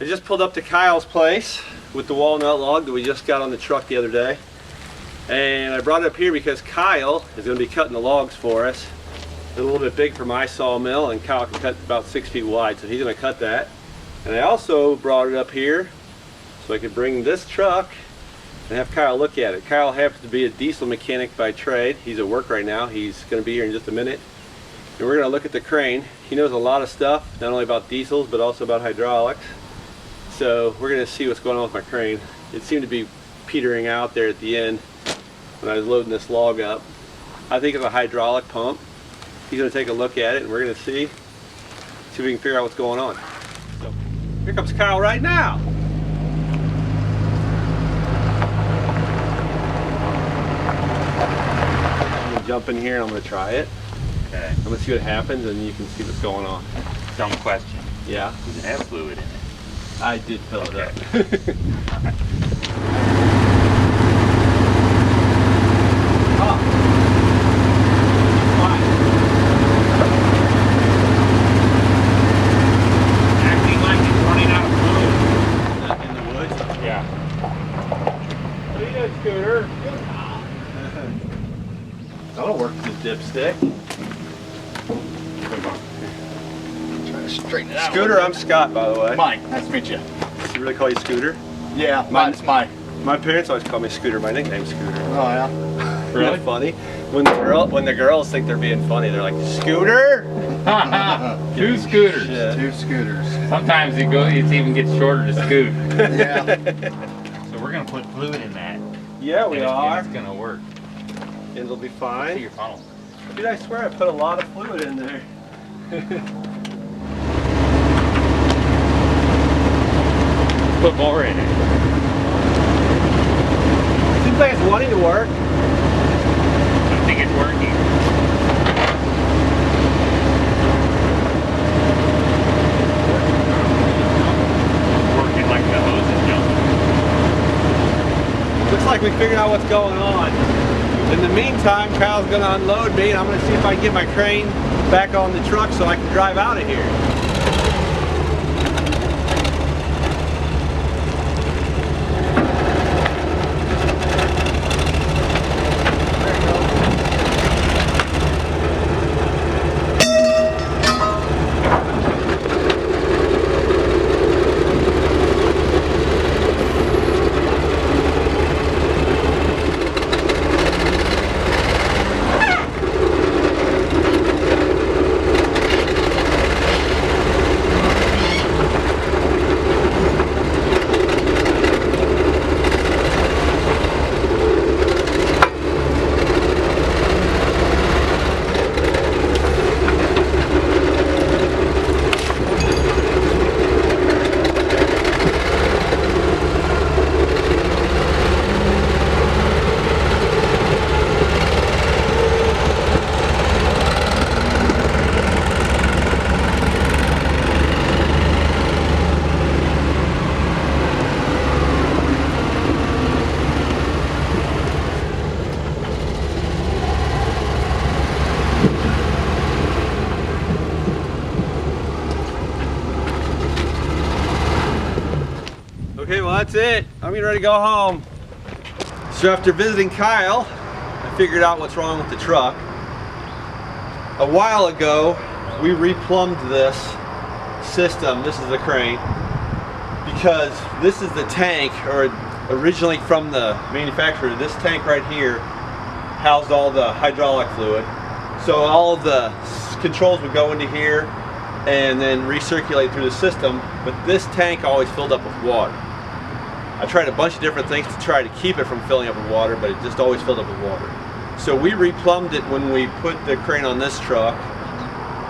I just pulled up to Kyle's place with the walnut log that we just got on the truck the other day. And I brought it up here because Kyle is going to be cutting the logs for us. They're a little bit big for my sawmill, and Kyle can cut about 6 feet wide, so he's going to cut that. And I also brought it up here so I could bring this truck and have Kyle look at it. Kyle happens to be a diesel mechanic by trade. He's at work right now. He's going to be here in just a minute. And we're going to look at the crane. He knows a lot of stuff, not only about diesels, but also about hydraulics. So we're going to see what's going on with my crane. It seemed to be petering out there at the end when I was loading this log up. I think it's a hydraulic pump. He's going to take a look at it, and we're going to see if we can figure out what's going on. So here comes Kyle right now. I'm going to jump in here and I'm going to try it. Okay. I'm going to see what happens, and you can see what's going on. Dumb question. Yeah? Does it have fluid in it? I did fill it up. Acting like it's running out of fluid. In the woods? Yeah. What are you doing, Scooter? That'll work with the dipstick. Trying to straighten it out. Scooter, I'm Scott, by the way. Mike, nice to meet you. Does he really call you Scooter? Yeah, mine's Mike. My parents always call me Scooter. My nickname's Scooter. Oh yeah. Isn't that funny? When the girls think they're being funny, they're like, Scooter? Two scooters. Shit. 2 scooters. Sometimes it even gets shorter to scoot. Yeah. So we're gonna put fluid in that. Yeah, we and are. It's gonna work. And it'll be See fine. your funnel. Dude, I swear I put a lot of fluid in there. Put more in it. Seems like it's wanting to work. I think it's working. Working like the hose is jumping. Looks like we figured out what's going on. In the meantime, Kyle's going to unload me, and I'm going to see if I can get my crane back on the truck so I can drive out of here. Okay, well that's it. I'm getting ready to go home. So after visiting Kyle, I figured out what's wrong with the truck. A while ago, we replumbed this system. This is the crane. Because this is the tank, or originally from the manufacturer, this tank right here housed all the hydraulic fluid. So all of the controls would go into here and then recirculate through the system, but this tank always filled up with water. I tried a bunch of different things to try to keep it from filling up with water, but it just always filled up with water. So we replumbed it when we put the crane on this truck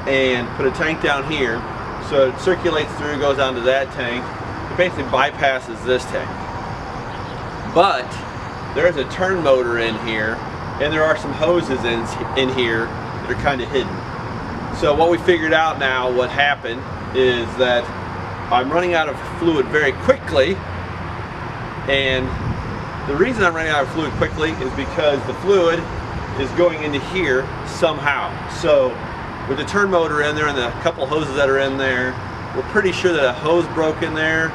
and put a tank down here. So it circulates through, goes down to that tank. It basically bypasses this tank. But there's a turn motor in here, and there are some hoses in here that are kind of hidden. So what we figured out now, what happened, is that I'm running out of fluid very quickly. And the reason I'm running out of fluid quickly is because the fluid is going into here somehow. So with the turn motor in there and the couple hoses that are in there, we're pretty sure that a hose broke in there,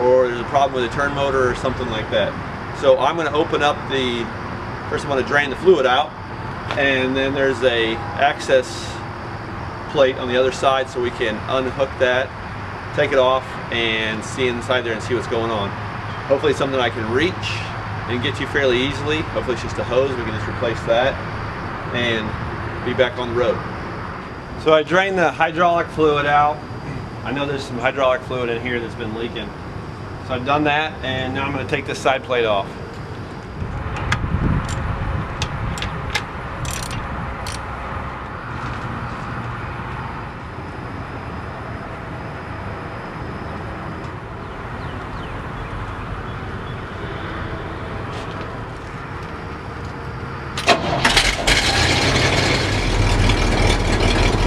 or there's a problem with the turn motor or something like that. So I'm going to open up first I'm going to drain the fluid out, and then there's a access plate on the other side so we can unhook that, take it off, and see inside there and see what's going on. Hopefully it's something I can reach and get to fairly easily. Hopefully it's just a hose, we can just replace that and be back on the road. So I drained the hydraulic fluid out. I know there's some hydraulic fluid in here that's been leaking. So I've done that, and now I'm going to take this side plate off.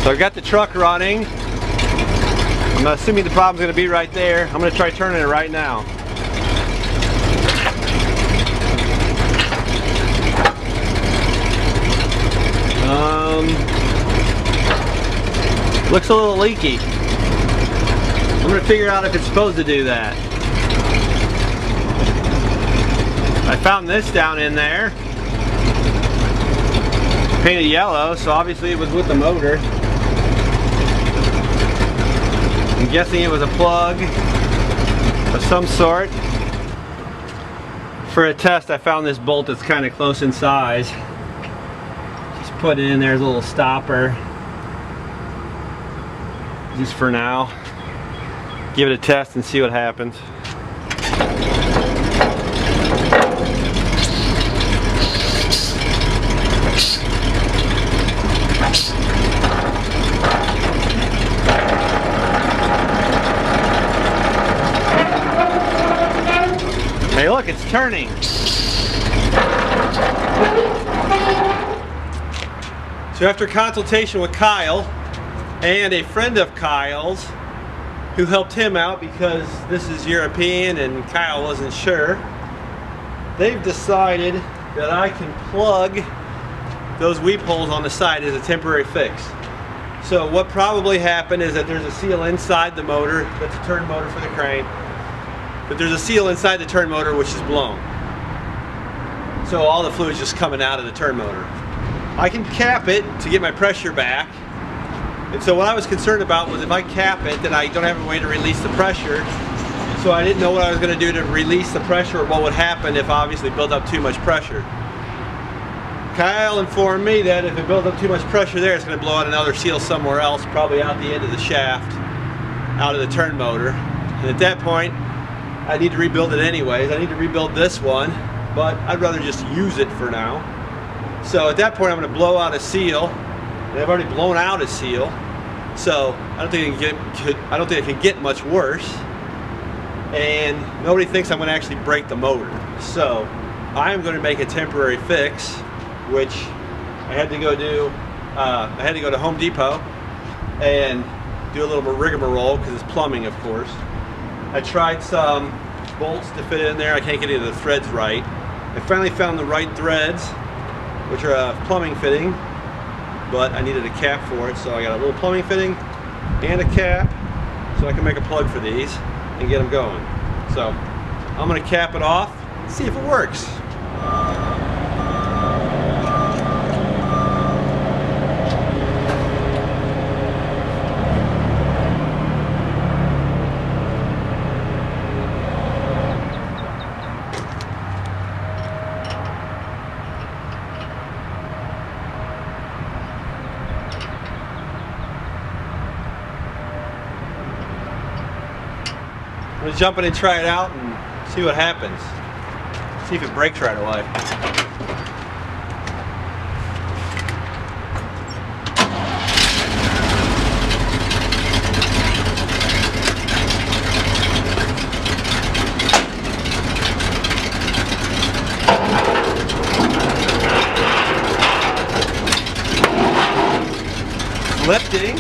So I've got the truck running. I'm assuming the problem's going to be right there. I'm going to try turning it right now. Looks a little leaky. I'm going to figure out if it's supposed to do that. I found this down in there. Painted yellow, so obviously it was with the motor. I'm guessing it was a plug of some sort. For a test, I found this bolt that's kind of close in size. Just put it in there as a little stopper. Just for now. Give it a test and see what happens. Hey look, it's turning. So after consultation with Kyle and a friend of Kyle's who helped him out because this is European and Kyle wasn't sure, they've decided that I can plug those weep holes on the side as a temporary fix. So what probably happened is that there's a seal inside the motor, that's a turn motor for the crane, but there's a seal inside the turn motor which is blown. So all the fluid's just coming out of the turn motor. I can cap it to get my pressure back. And so what I was concerned about was if I cap it, then I don't have a way to release the pressure. So I didn't know what I was going to do to release the pressure or what would happen if I obviously built up too much pressure. Kyle informed me that if it built up too much pressure there, it's going to blow out another seal somewhere else, probably out the end of the shaft, out of the turn motor. And at that point, I need to rebuild it anyways. I need to rebuild this one, but I'd rather just use it for now. So at that point, I'm going to blow out a seal. And I've already blown out a seal, so I don't think it can get much worse. And nobody thinks I'm going to actually break the motor. So I am going to make a temporary fix, which I had to go do. I had to go to Home Depot and do a little rigmarole because it's plumbing, of course. I tried some bolts to fit in there. I can't get any of the threads right. I finally found the right threads, which are a plumbing fitting, but I needed a cap for it, so I got a little plumbing fitting and a cap so I can make a plug for these and get them going. So I'm going to cap it off and see if it works. I'm going to jump in and try it out and see what happens. See if it breaks right away. Lifting.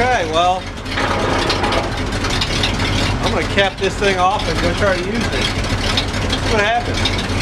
Okay, well, I'm gonna cap this thing off and go try to use it. See what happens.